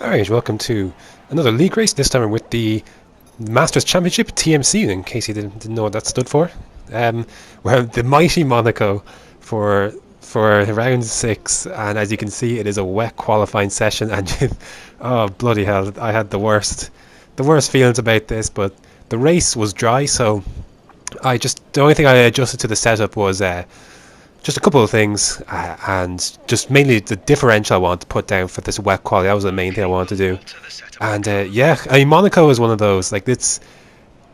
Alright, welcome to another league race. This time we're with the Masters Championship, TMC, in case you didn't know what that stood for. We're the mighty Monaco for round 6, and as you can see, it is a wet qualifying session, and oh bloody hell, I had the worst feelings about this, but the race was dry, so the only thing I adjusted to the setup was just a couple of things, and just mainly the differential I want to put down for this wet quality. That was the main thing I wanted to do. And yeah, I mean, Monaco is one of those, like, it's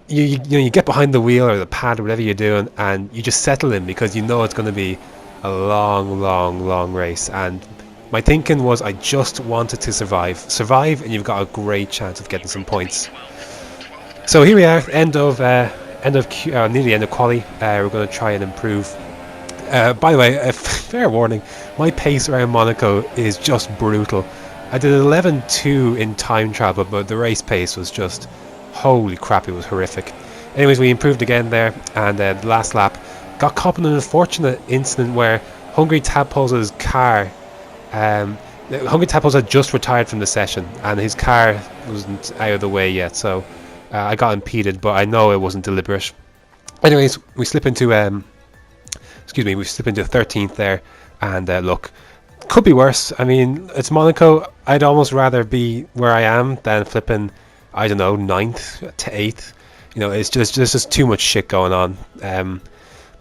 you know, you get behind the wheel or the pad or whatever you're doing, and you just settle in because you know it's going to be a long race. And my thinking was I just wanted to survive, and you've got a great chance of getting some points. So here we are, nearly end of quali. We're going to try and improve. By the way, a fair warning, my pace around Monaco is just brutal. I did 11.2 in time travel, but the race pace was just, holy crap, it was horrific. Anyways, we improved again there, and the last lap got caught in an unfortunate incident where Hungry Tadpole's car, Hungry Tadpole's had just retired from the session, and his car wasn't out of the way yet, so I got impeded, but I know it wasn't deliberate. Anyways, we slip into 13th there, and look, could be worse. I mean, it's Monaco. I'd almost rather be where I am than flipping, I don't know, 9th to 8th. You know, it's just too much shit going on.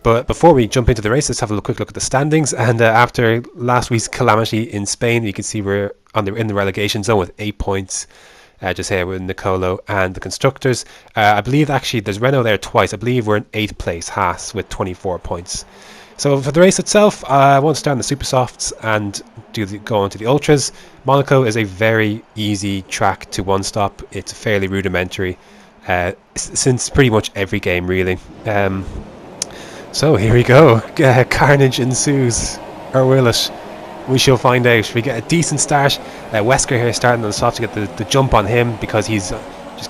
But before we jump into the race, let's have a quick look at the standings. And after last week's calamity in Spain, you can see we're in the relegation zone with 8 points. Just here with Nicolo and the constructors. I believe actually there's Renault there twice. I believe we're in 8th place, Haas, with 24 points. So for the race itself, I want to start on the super softs and go on to the ultras. Monaco is a very easy track to one stop. It's fairly rudimentary since pretty much every game really. So here we go. Carnage ensues, or will it? We shall find out. We get a decent start. Wesker here starting on the soft to get the jump on him because he's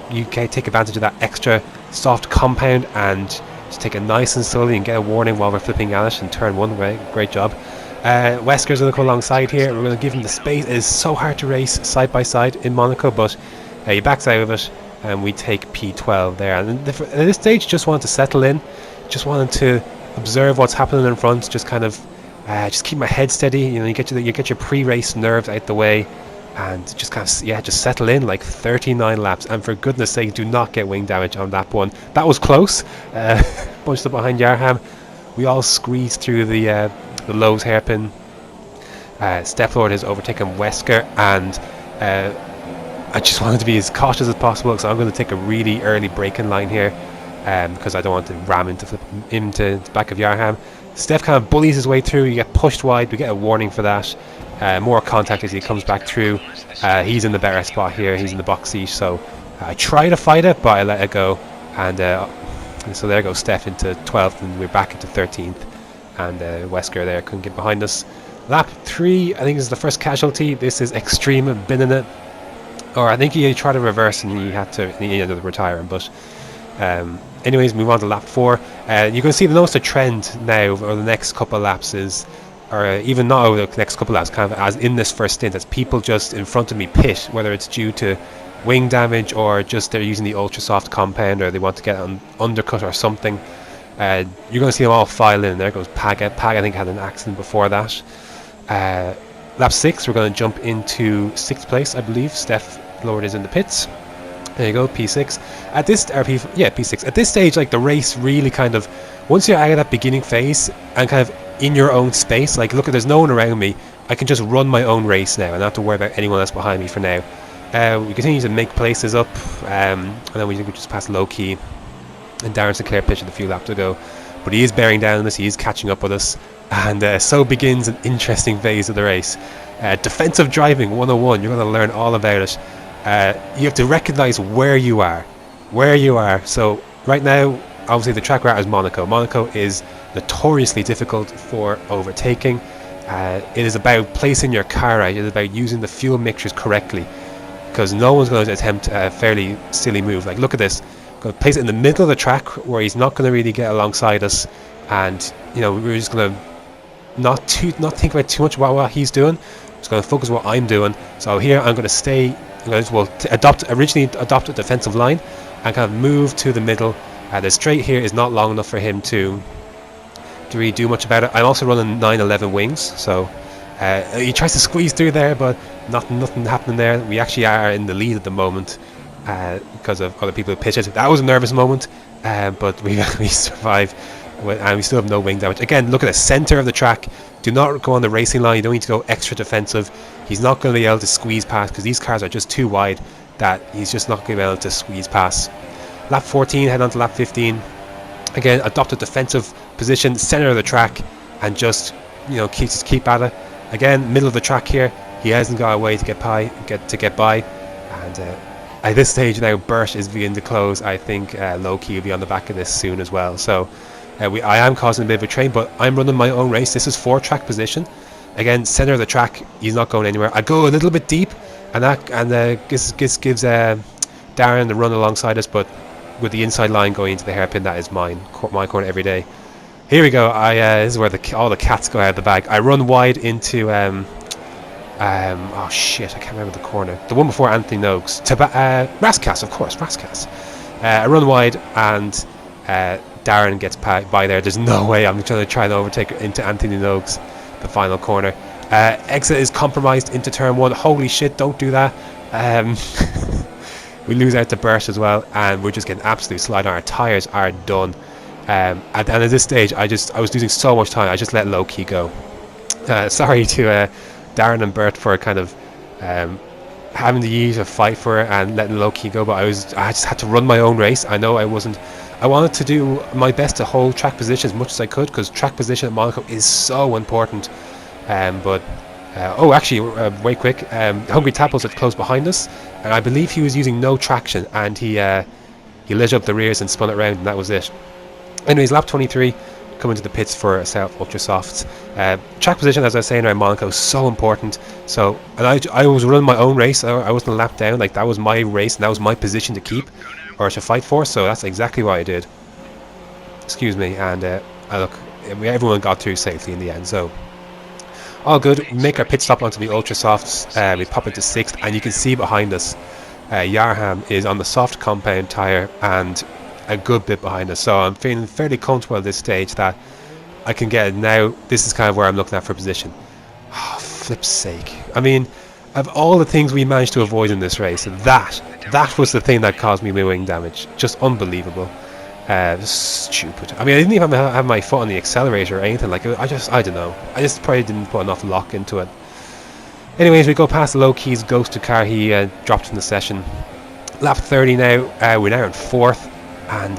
you can take advantage of that extra soft compound and just take it nice and slowly and get a warning while we're flipping at it in turn 1. Great job. Wesker's going to come alongside here. We're going to give him the space. It is so hard to race side by side in Monaco, but he backs out of it, and we take P12 there. And at this stage, just wanted to settle in, just wanted to observe what's happening in front, just kind of just keep my head steady. You know, you get your pre-race nerves out the way, and just kind of just settle in. Like 39 laps, and for goodness sake, do not get wing damage on that one. That was close. Bunched up behind Yarham, we all squeezed through the Lowe's hairpin. Stephlord has overtaken Wesker, and I just wanted to be as cautious as possible, so I'm going to take a really early braking line here, because I don't want to ram into the back of Yarham. Steph kind of bullies his way through. You get pushed wide. We get a warning for that. More contact as he comes back through. He's in the better spot here. He's in the box seat, so I try to fight it, but I let it go. And so there goes Steph into 12th, and we're back into 13th. And Wesker there couldn't get behind us. Lap 3, I think, is the first casualty. This is Extreme binning it. Or I think he tried to reverse and he ended up retiring, but anyways, move on to lap 4. You can see notice the trend now over the next couple of laps or even not over the next couple of laps, kind of as in this first stint, as people just in front of me pit, whether it's due to wing damage or just they're using the ultra soft compound or they want to get an undercut or something. You're going to see them all file in. There goes Pag. I think had an accident before that. Lap 6, we're going to jump into 6th place, I believe. Steph Lord is in the pits. There you go, P6. P6. At this stage, like, the race really kind of, once you're out of that beginning phase and kind of in your own space, like, look, there's no one around me, I can just run my own race now and not have to worry about anyone else behind me for now. We continue to make places up, and then we just pass low key, and Darren Sinclair pitched a few laps ago, but he is bearing down on us, he is catching up with us, and so begins an interesting phase of the race. Defensive driving 101, you're going to learn all about it. You have to recognize where you are. So right now, obviously the track we're at is Monaco. Monaco is notoriously difficult for overtaking. It is about placing your car right. It is about using the fuel mixtures correctly, because no one's going to attempt a fairly silly move. Like, look at this. Going to place it in the middle of the track where he's not going to really get alongside us, and you know, we're just going to not think about too much about what he's doing. I'm just going to focus on what I'm doing. So here I'm going to stay well, originally adopt a defensive line and kind of move to the middle. The straight here is not long enough for him to really do much about it. I'm also running 911 wings, so he tries to squeeze through there, but nothing happening there. We actually are in the lead at the moment because of other people who pitch it. That was a nervous moment, but we survived, and we still have no wing damage. Again, look at the center of the track. Do not go on the racing line. You don't need to go extra defensive. He's not going to be able to squeeze past because these cars are just too wide that he's just not going to be able to squeeze past. Lap 14, head on to lap 15. Again, adopt a defensive position, center of the track, and just keep at it. Again, middle of the track here. He hasn't got a way to get by, and at this stage now, Bert is beginning to close. I think Loki will be on the back of this soon as well. So I am causing a bit of a train, but I'm running my own race. This is 4-track position. Again, center of the track. He's not going anywhere. I go a little bit deep, and this gives Darren the run alongside us, but with the inside line going into the hairpin, that is my corner every day. Here we go. This is where all the cats go out of the bag. I run wide into oh shit, I can't remember the corner. The one before Anthony Noakes. Raskas, of course, Raskas. I run wide, and Darren gets by there. There's no way I'm going to try and overtake into Anthony Noakes, the final corner. Exit is compromised into turn 1. Holy shit, don't do that. We lose out to Bert as well, and we're just getting absolutely slide on. Our tyres are done. And at this stage, I was losing so much time. I just let low key go. Sorry to Darren and Bert for kind of having to use a fight for it and letting low key go, but I just had to run my own race. I know I wanted to do my best to hold track position as much as I could, because track position at Monaco is so important. Wait quick, Hungry Tapples is close behind us, and I believe he was using no traction, and he lit up the rears and spun it around, and that was it. Anyways, lap 23, coming to the pits for South Ultra Softs. Track position, as I was saying, around Monaco is so important. So, and I was running my own race. I wasn't a lap down. Like, that was my race, and that was my position to keep or to fight for. So that's exactly what I did. Excuse me. And everyone got through safely in the end. So all good. We make our pit stop onto the Ultra Softs. We pop into 6th, and you can see behind us, Yarham is on the soft compound tyre and a good bit behind us. So I'm feeling fairly comfortable at this stage that I can get it now. This is kind of where I'm looking at for position. Oh, flip's sake. I mean, of all the things we managed to avoid in this race, that was the thing that caused me my wing damage. Just unbelievable. Stupid. I mean, I didn't even have my foot on the accelerator or anything. Like, I don't know. I just probably didn't put enough lock into it. Anyways, we go past Low Key's ghosted car. He dropped from the session. Lap 30 now. We're now in 4th. And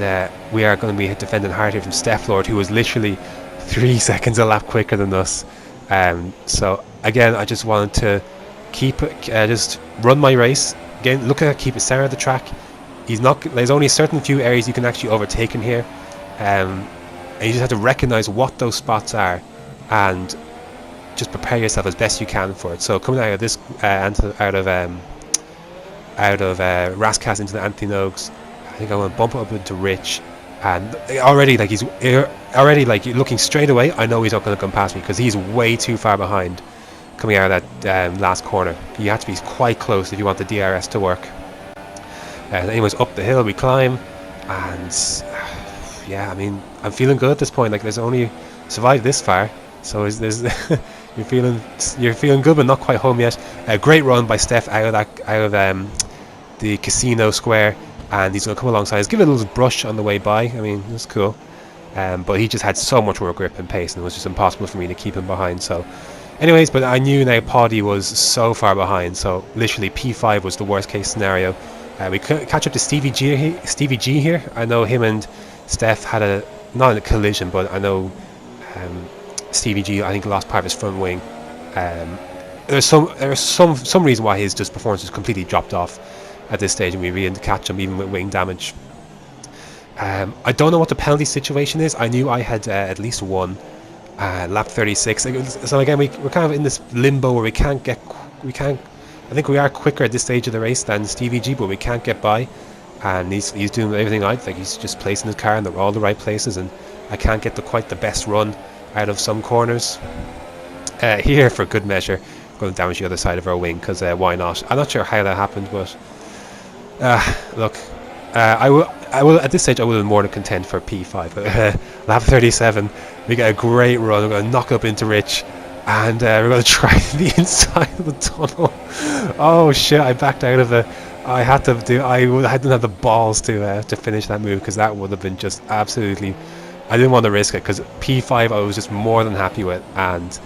we are going to be defending hard here from Steph Lord, who was literally 3 seconds a lap quicker than us. So again, I just wanted to just run my race. Again, keep it center of the track. There's only a certain few areas you can actually overtake in here, and you just have to recognize what those spots are and just prepare yourself as best you can for it. So coming out of this, out of Raskas into the Anthony Noakes, I think I'm going to bump up into Rich, and already looking straight away, I know he's not going to come past me because he's way too far behind coming out of that last corner. You have to be quite close if you want the DRS to work. Anyways, up the hill we climb, and yeah, I mean, I'm feeling good at this point. Like, there's only survived this far, so you're feeling good, but not quite home yet. A great run by Steph out of the casino square. And he's going to come alongside us, give it a little brush on the way by. I mean, it was cool. But he just had so much more grip and pace, and it was just impossible for me to keep him behind. So, anyways, but I knew now Poddy was so far behind. So, literally, P5 was the worst case scenario. We catch up to Stevie G here. I know him and Steph had not a collision, but I know Stevie G, I think, lost part of his front wing. There's some reason why his performance was completely dropped off at this stage, and we really didn't catch him even with wing damage. I don't know what the penalty situation is. I knew I had at least one. Lap 36. So again, we're kind of in this limbo where we can't. I think we are quicker at this stage of the race than Stevie G, but we can't get by. And he's doing everything right. Like, he's just placing his car in all the right places, and I can't get quite the best run out of some corners. Here, for good measure, going to damage the other side of our wing, because why not? I'm not sure how that happened, but look, I will at this stage I will be more than content for P5. Lap 37, we get a great run. We're going to knock up into Rich, and we're going to try the inside of the tunnel. Oh shit! I backed out of it. I had to do. I didn't have the balls to finish that move, because that would have been just absolutely. I didn't want to risk it, because P5 I was just more than happy with, and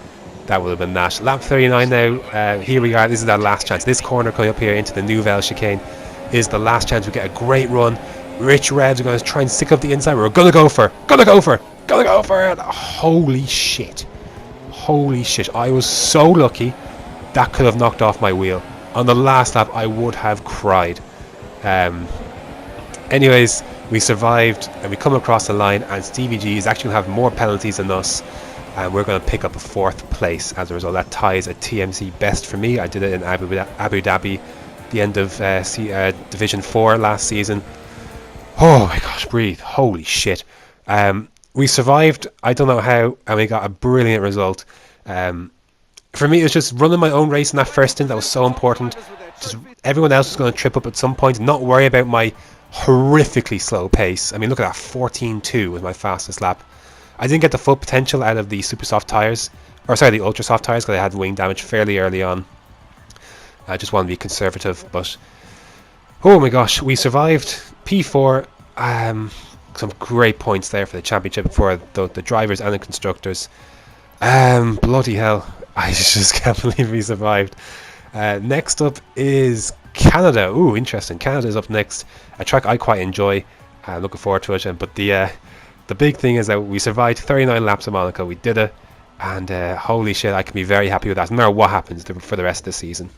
that would have been that. Lap 39 now. Here we are. This is our last chance. This corner coming up here into the Nouvelle chicane is the last chance. We get a great run. Rich revs. We're going to try and stick up the inside. We're going to go for it. Holy shit. I was so lucky. That could have knocked off my wheel. On the last lap, I would have cried. Anyways, we survived, and we come across the line, and Stevie G is actually going to have more penalties than us, and we're going to pick up a 4th place as a result. That ties a TMC best for me. I did it in Abu Dhabi, the end of Division 4 last season. Oh my gosh, breathe. Holy shit. We survived, I don't know how, and we got a brilliant result. For me, it was just running my own race in that first stint that was so important. Just everyone else was going to trip up at some point, not worry about my horrifically slow pace. I mean, look at that, 14.2 was my fastest lap. I didn't get the full potential out of the super soft tyres, or sorry, the ultra soft tyres, because I had wing damage fairly early on. I just wanted to be conservative, but oh my gosh, we survived. P4, some great points there for the championship for the drivers and the constructors. Bloody hell, I just can't believe we survived. Next up is Canada. Ooh, interesting. Canada is up next. A track I quite enjoy. Looking forward to it. But the big thing is that we survived 39 laps of Monaco. We did it, and holy shit, I can be very happy with that, no matter what happens for the rest of the season.